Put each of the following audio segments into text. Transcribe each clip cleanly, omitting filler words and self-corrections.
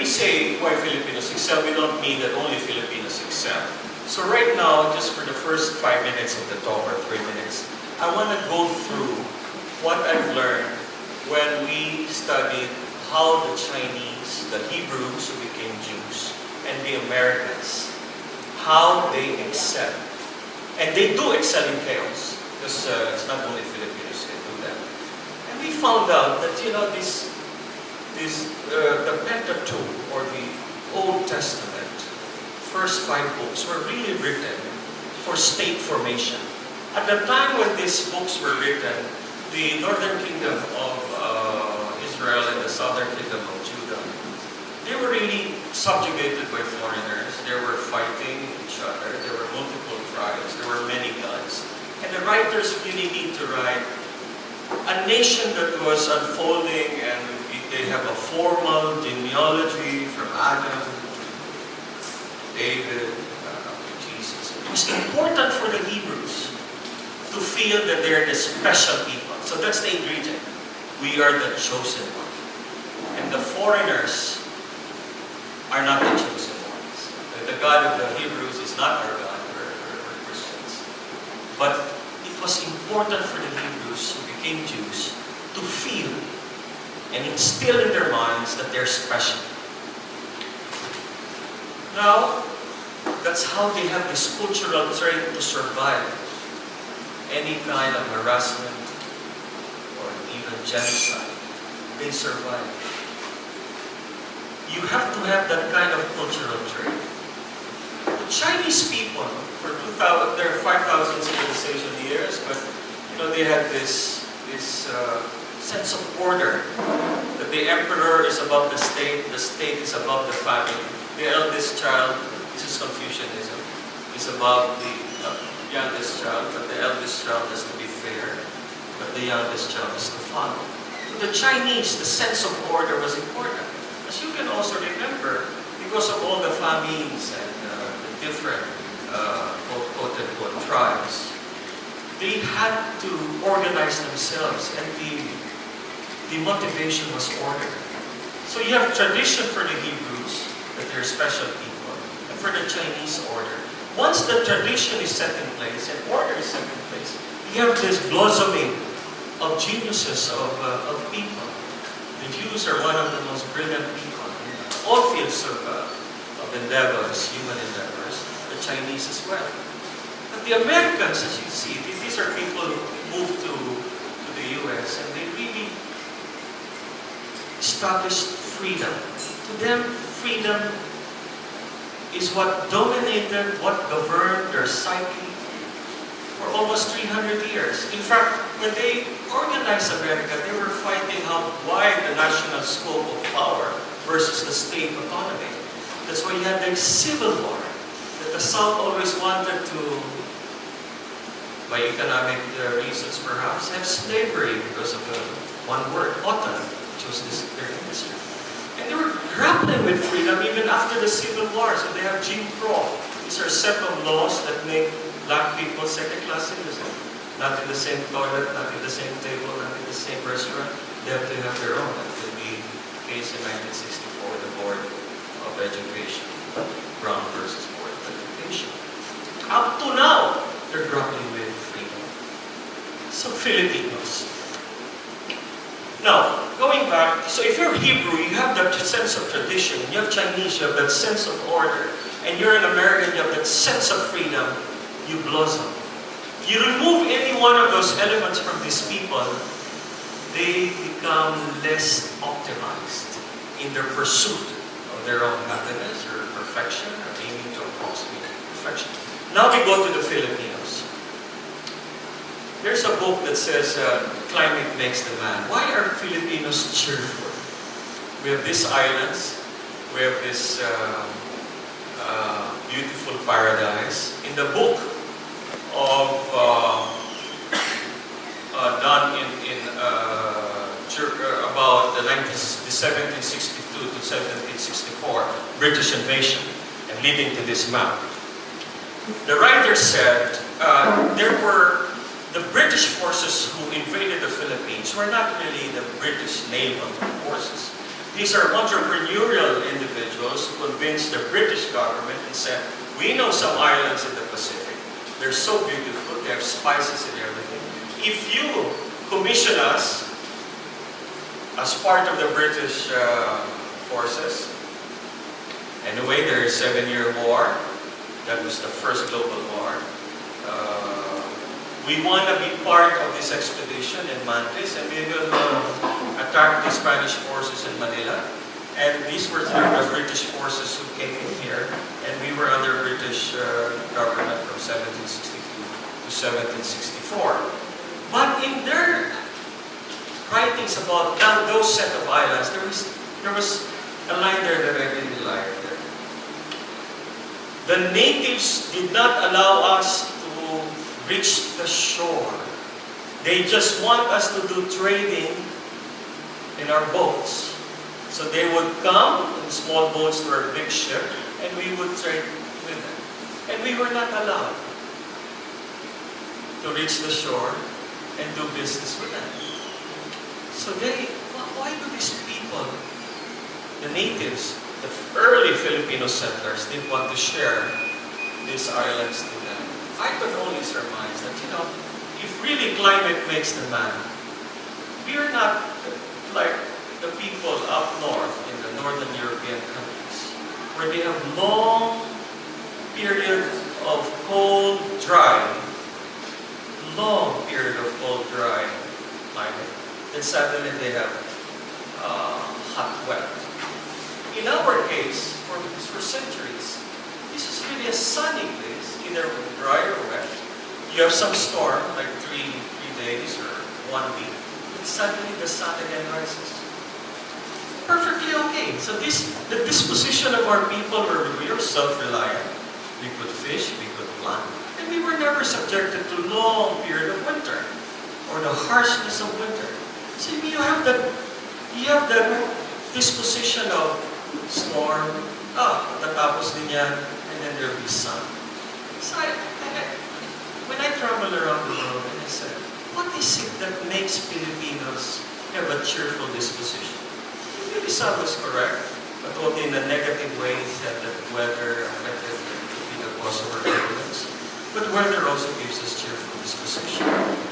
we say why Filipinos excel, we don't mean that only Filipinos excel. So right now, just for the first 5 minutes of the talk, or 3 minutes, I want to go through what I've learned when we studied how the Chinese, the Hebrews who became Jews, and the Americans, how they excel. And they do excel in chaos, because it's not only Filipinos who do that. And we found out that, you know, the Pentateuch, or the Old Testament, first 5 books, were really written for state formation. At the time when these books were written, the northern kingdom of Israel and the southern kingdom of Judah, they were really subjugated by foreigners. They were fighting each other. There were multiple tribes. There were many gods. And the writers really need to write a nation that was unfolding, and they have a formal genealogy from Adam to David to Jesus. It was important for the Hebrews to feel that they're the special people. So that's the ingredient. We are the chosen one. And the foreigners are not the chosen ones. The God of the Hebrews is not our God. We're Christians. But it was important for the Hebrews who became Jews to feel and instill in their minds that they're special. Now, that's how they have this cultural trait to survive any kind of harassment or even genocide. They survive. You have to have that kind of cultural trait. The Chinese people, for 2,000, there are 5,000 civilization years, but you know, they had this sense of order, that the emperor is above the state is above the family. The eldest child, this is Confucianism, is above the youngest child, but the eldest child has to be fair, but the youngest child is to follow. To the Chinese, the sense of order was important. As you can also remember, because of all the famines and the different quote-unquote tribes, they had to organize themselves, and the motivation was order. So you have tradition for the Hebrews, that they're special people, and for the Chinese, order. Once the tradition is set in place and order is set in place, you have this blossoming of geniuses of people. The Jews are one of the most brilliant people in all fields of endeavors, human endeavors. The Chinese as well. But the Americans, as you see, these are people who moved to the U.S. and they really established freedom. To them, freedom is what dominated, what governed their psyche for almost 300 years. In fact, when they organized America, they were fighting how wide the national scope of power versus the state autonomy. That's why you had the Civil War, that the South always wanted to, by economic reasons perhaps, have slavery because of one word, autumn, which was their industry. And they were grappling with freedom even after the Civil War. So they have Jim Crow. These are a set of laws that make black people second-class citizens. Not in the same toilet, not in the same table, not in the same restaurant. They have to have their own. That will be the case in 1964, the Board of Education. Brown versus Board of Education. Up to now, they're grappling with freedom. So Filipinos. Now, going back, so if you're Hebrew, you have that sense of tradition. You have Chinese, you have that sense of order. And you're an American, you have that sense of freedom. You blossom. You remove any one of those elements from these people, they become less optimized in their pursuit of their own happiness or perfection, or aiming to approximate perfection. Now we go to the Filipinos. There's a book that says, climate makes the man. Why are Filipinos cheerful? We have these islands, we have this beautiful paradise. In the book of done in about the 1762 to 1764 British invasion and leading to this map. The writer said there were the British forces who invaded the Philippines were not really the British naval forces. These are entrepreneurial individuals who convinced the British government and said, we know some islands in the Pacific. They're so beautiful. They have spices and everything. If you commission us as part of the British forces, anyway, there is a 7-year war. That was the first global war. We want to be part of this expedition in Mantis, and we will attack the Spanish forces in Manila. And these were the British forces who came in here, and we were under British government from 1762 to 1764. But in their writings about those set of islands, there was a line there that I really liked. The natives did not allow us to reach the shore. They just want us to do trading in our boats. So they would come in small boats to our big ship, and we would trade with them. And we were not allowed to reach the shore and do business with them. So why do these people, the natives, the early Filipino settlers, didn't want to share these islands to them? I could only surmise that, if really climate makes the man, we are not like the people up north in the northern European countries, where they have long period of cold, dry climate. Then suddenly they have hot, wet. In our case, for centuries, this is really a sunny place, either dry or wet. You have some storm, like three days or 1 week, and suddenly the sun again rises. Perfectly okay. So the disposition of our people were we were self-reliant. We could fish, we could plant, and we were never subjected to long period of winter or the harshness of winter. So you have the disposition of storm, natapos din yan, and then there'll be sun. So when I travel around the world, and I said, what is it that makes Filipinos have a cheerful disposition? Maybe Sam was correct, but only in a negative way. He said that weather affected the cause of our governments. But weather also gives us cheerful disposition.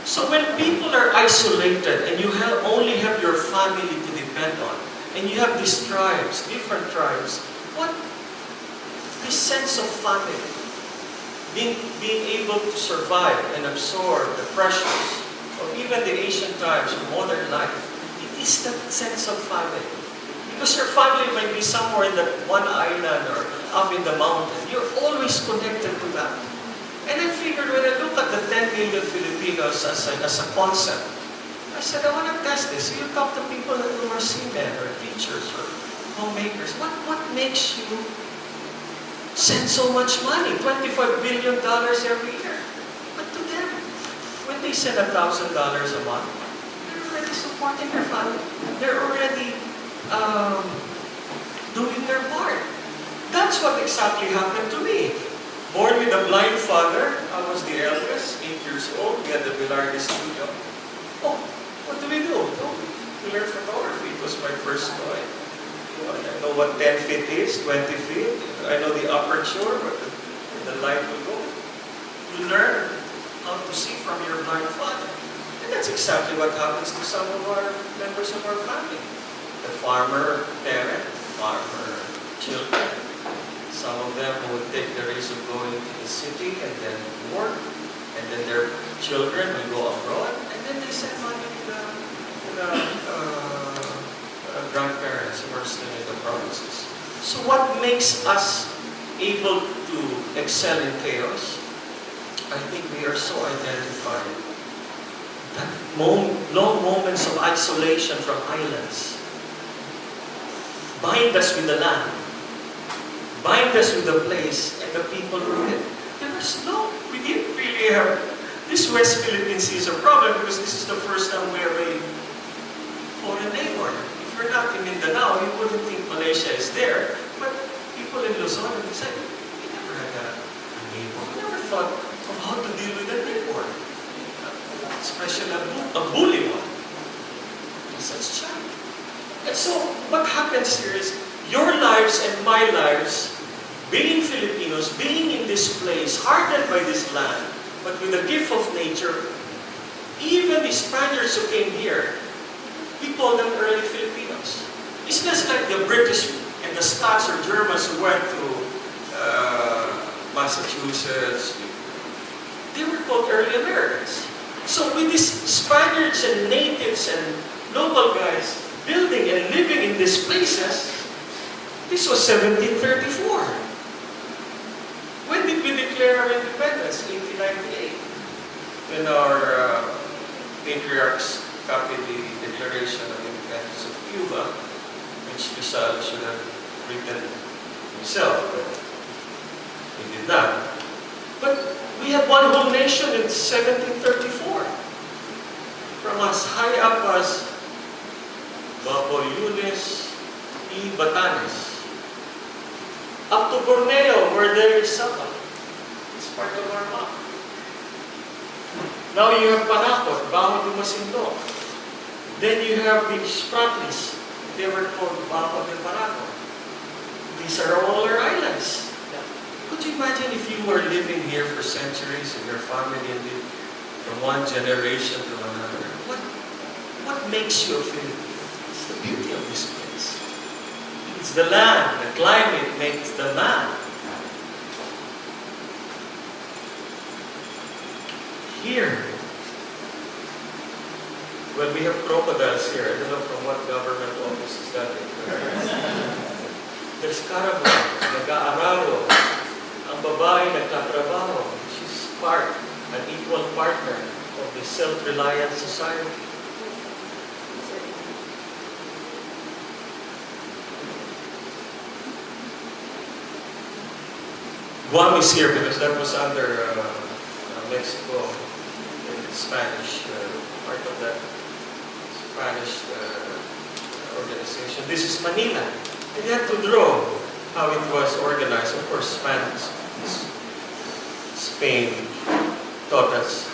So when people are isolated and you only have your family to depend on, and you have these tribes, different tribes, what this sense of family, being able to survive and absorb the pressures of even the ancient times of modern life, it is that sense of family. Because your family might be somewhere in that one island or up in the mountain. You're always connected to that. And I figured when I look at the 10 million Filipinos as a concept, I said, I want to test this. So you talk to people who are seamen or teachers or homemakers. What makes you send so much money? $25 billion every year. But to them, when they send $1,000 a month, they're already supporting their family. They're already doing their part. That's what exactly happened to me. Born with a blind father, I was the eldest, 8 years old. We had the Velarde studio. Oh, what do? We learned photography. It was my first toy. I know what 10 feet is, 20 feet. I know the aperture, where the light will go. You learn how to see from your blind father. And that's exactly what happens to some of our members of our family. The farmer parent, farmer children. Some of them would take the risk of going to the city and then work. And then their children will go abroad. And then they send money to the grandparents who are still in the provinces. So what makes us able to excel in chaos? I think we are so identified. That long moments of isolation from islands bind us with the land, bind us with the place and the people who live. We didn't really have, this West Philippine Sea is a problem because this is the first time we have a foreign neighbor. If you're not in Mindanao, you wouldn't think Malaysia is there. But people in Luzon, they said, we never had a neighbor. We never thought of how to deal with a neighbor. Especially a bully one. Such child. And so, what happens here is, your lives and my lives, being Filipinos, being in this place, hardened by this land, but with the gift of nature, even the Spaniards who came here, we call them early Filipinos. It's just like the British and the Scots or Germans who went to Massachusetts. They were called early Americans. So with these Spaniards and natives and local guys building and living in these places, this was 1734. When did we declare our independence? 1898. When our patriarchs copied the Declaration of Independence of Cuba, which Rizal should have written himself, but he did not. But we had one whole nation in 1734. From as high up as Baboyunes y Batanes, up to Borneo, where there is Sabah. It's part of our map. Now you have Panakot, Baho de Masinloc. Then you have the Spratlys. They were called Baho de Panakot. These are all our islands. Could you imagine if you were living here for centuries and your family lived from one generation to another? What makes you a Filipino? It's the beauty of this place. It's the land, the climate makes the man. Here, well, we have crocodiles here. I don't know from what government office is that. There's carabao, nag-aararo. Ang babae nagtatrabaho. She's an equal partner of the self-reliant society. Guam is here because that was under Mexico and Spanish, part of that Spanish organization. This is Manila. And you have to draw how it was organized. Of course, Spain taught us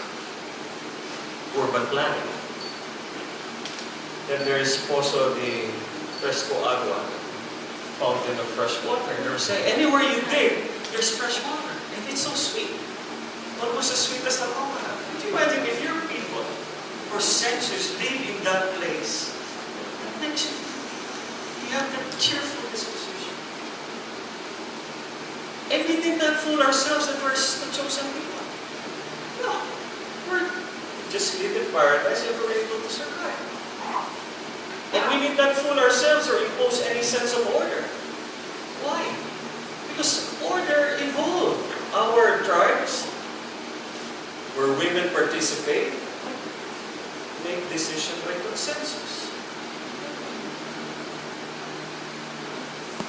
urban planning. Then there is also the Fresco Agua, fountain of fresh water. And they were saying, anywhere you dig, there's fresh water. And it's so sweet. Almost as sweet as the coconut. Could you imagine if your people for centuries live in that place? That makes you have that cheerful disposition. And we did not fool ourselves that we're the chosen people. No. We just live in paradise and we're able to survive. And we did not fool ourselves or impose any sense of order. Why? Because order evolved. Our tribes, where women participate, make decisions by consensus.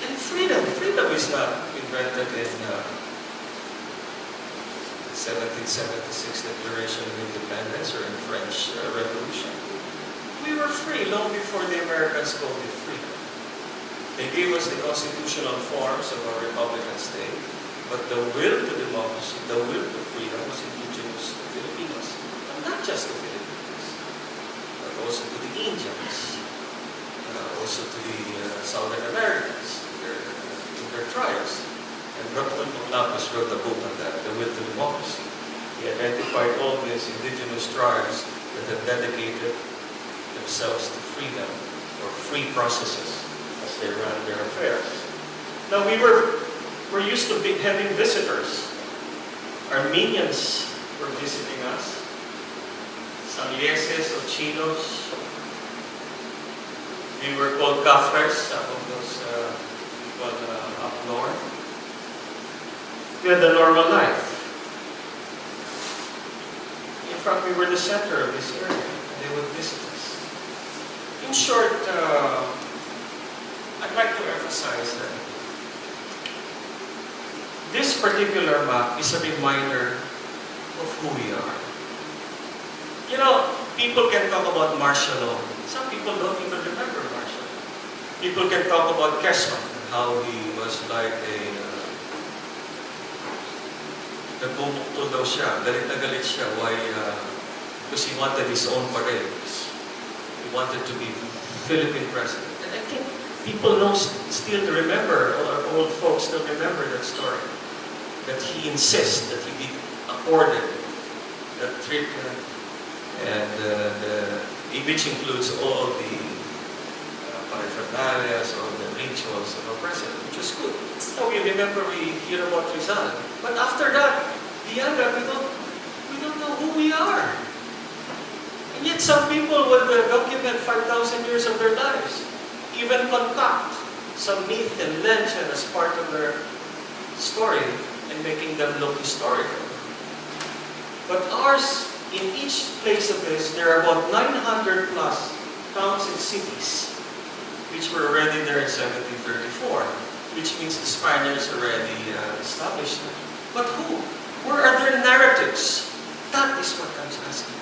And freedom is not invented in the 1776 Declaration of Independence or in French Revolution. We were free long before the Americans called it freedom. They gave us the constitutional forms of our republican state, but the will to democracy, the will to freedom was indigenous to Filipinos. And not just the Filipinos, but also to the Indians, also to the Southern Americans, their tribes. And Dr. Lapis wrote a book on that, The Will to Democracy. He identified all these indigenous tribes that had dedicated themselves to freedom or free processes as they ran their affairs. Now we're used to having visitors. Armenians were visiting us. Sangleses or Chinos. We were called Kafers, some of those people up north. We had a normal life. In fact, we were the center of this area. They would visit us. In short, I'd like to emphasize that this particular map is a reminder of who we are. You know, people can talk about martial law. Some people don't even remember martial law. People can talk about Quezon, how he was like a nagbubuktol daw siya, galit na galit siya. Why? Because he wanted his own parades. He wanted to be Philippine president. And I think People still remember, or old folks still remember that story. That he insists that he be accorded that treatment, and which includes all the paraphernalia, all the rituals of a president, which was good. So we remember, we hear about Rizal. But after that, the younger, we don't know who we are. And yet some people would document 5,000 years of their lives, even concoct some myth and legend as part of their story and making them look historical. But ours, in each place of this, there are about 900 plus towns and cities which were already there in 1734, which means the Spaniards already established them. But who? Where are their narratives? That is what I'm asking.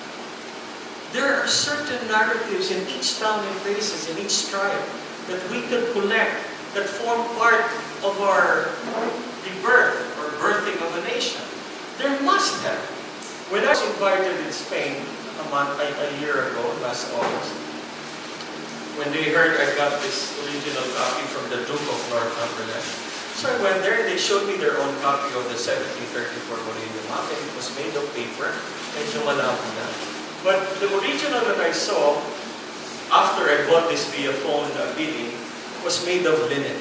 There are certain narratives in each town and places, in each tribe, that we can collect, that form part of our rebirth or birthing of a nation. There must have. When I was invited in Spain a year ago, last August, when they heard I got this original copy from the Duke of Northumberland, so I went there and they showed me their own copy of the 1734 Murillo map, and it was made of paper, medyo malabo na. But the original that I saw, after I bought this via phone bidding, was made of linen.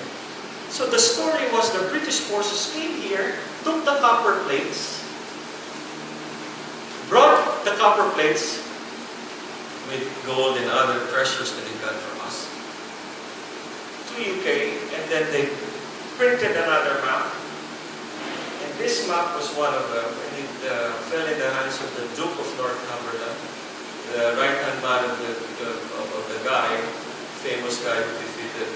So the story was the British forces came here, took the copper plates, brought the copper plates with gold and other treasures that they got from us to UK, and then they printed another map. And this map was one of them, and it fell in the hands of the Duke of Northumberland, the right-hand man of the guy, famous guy who defeated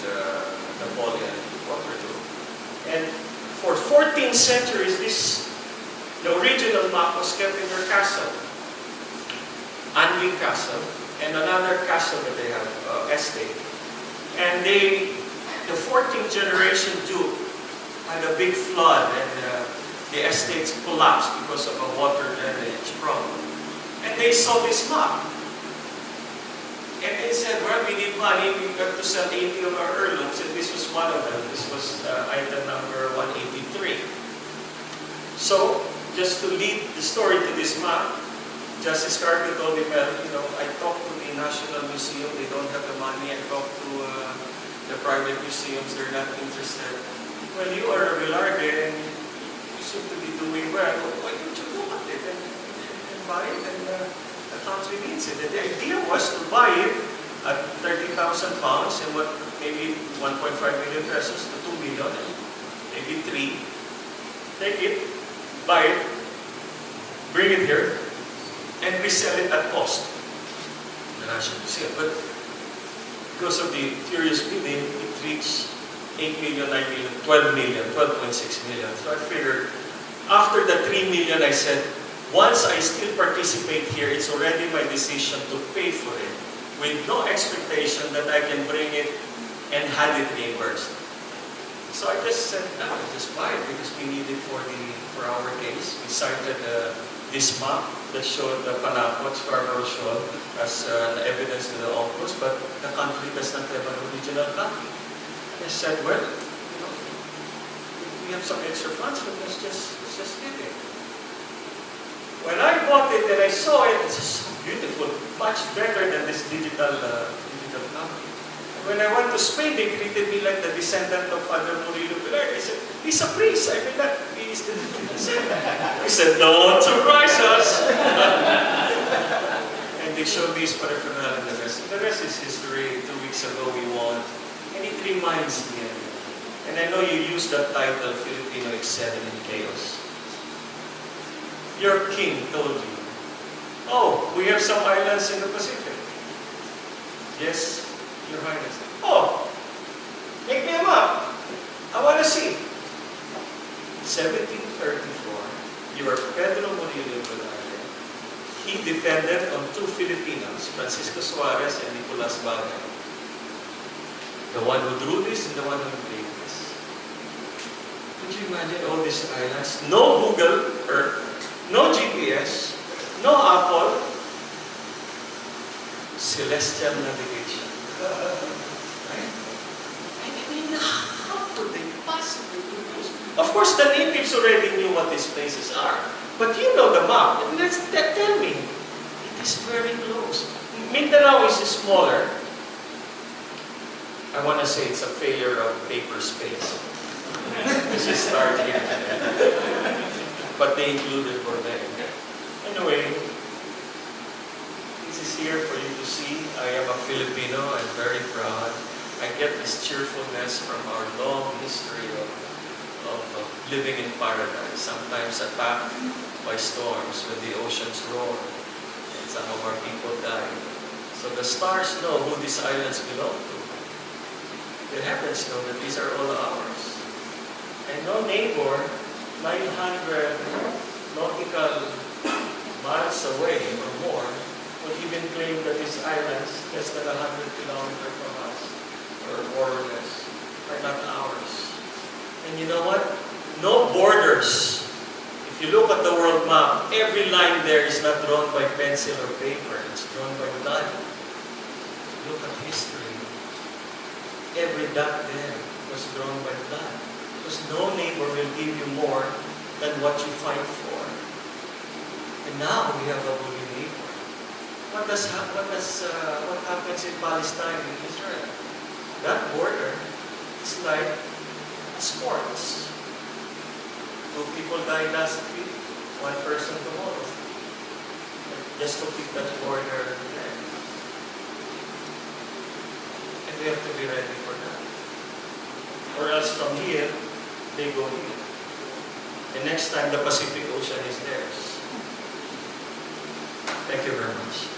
Napoleon in Waterloo. And for 14 centuries, the original map was kept in their castle, Anling Castle, and another castle that they have, estate. And the 14th generation Duke had a big flood, and the estates collapsed because of a water damage problem. And they saw this map. And they said, well, we need money, we got to sell 80 of our heirlooms, and this was one of them. This was item number 183. So, just to lead the story to this map, Justice Carter told me, well, I talked to the National Museum, they don't have the money. I talked to the private museums, they're not interested. Well, you are a Velarde, and you seem to be doing well. Why don't you look at it and buy it? And the country needs it. And the idea was to buy it at 30,000 pounds and maybe 1.5 million pesos to 2 million, and maybe 3. Take it, buy it, bring it here, and resell it at cost in the National Museum. But because of the furious bidding, it reached 8 million, 9 million, 12 million, 12.6 million. So I figured, after the 3 million, I said, once I still participate here, it's already my decision to pay for it, with no expectation that I can bring it and have it reimbursed. So I just said, no, just buy it because we need it for our case. We cited this map that showed the Panakot, Scarborough Shoal, as evidence to the uncles, but the country does not have an original copy. I said, well, we have some extra funds, but let's just get it. When I bought it and I saw it, it's so beautiful, much better than this digital copy. When I went to Spain, they treated me like the descendant of Father Murillo Velarde. They said, he's a priest. I mean, that he's the descendant. He said, don't surprise us. And they showed these paraphernalia and the rest. The rest is history. 2 weeks ago we won. And it reminds me. And I know you used that title, Filipino excelling in chaos. Your king told you, oh, we have some islands in the Pacific. Yes, Your Highness. Oh, make me a map. I want to see. 1734, your Pedro Murillo Velarde, he depended on 2 Filipinos, Francisco Suarez and Nicolas Bagay. The one who drew this and the one who made this. Could you imagine all these islands? No Google Earth, no GPS, no Apple, celestial navigation. Right? mean, how could they possibly do this? Of course, the natives already knew what these places are. But you know the map. And tell me, it is very close. Mindanao is smaller. I want to say it's a failure of paper space. This is start here. But they included Borneo. Anyway, this is here for you to see. I am a Filipino. I'm very proud. I get this cheerfulness from our long history of living in paradise, sometimes attacked by storms when the oceans roar and some of our people die. So the stars know who these islands belong to. The heavens know that these are all ours. And no neighbor 900 nautical miles away or more would even claim that these islands, less than 100 kilometers from us, or more or less, are not ours. And you know what? No borders. If you look at the world map, every line there is not drawn by pencil or paper. It's drawn by blood. Look at history. Every dot there was drawn by blood. Because no neighbor will give you more than what you fight for. And now we have a bully neighbor. What happens in Palestine and Israel? That border is like sports. 2 people died last week, 1 person tomorrow. Just to keep that border there. And we have to be ready for that. Or else from here, they go here. And next time, the Pacific Ocean is theirs. Thank you very much.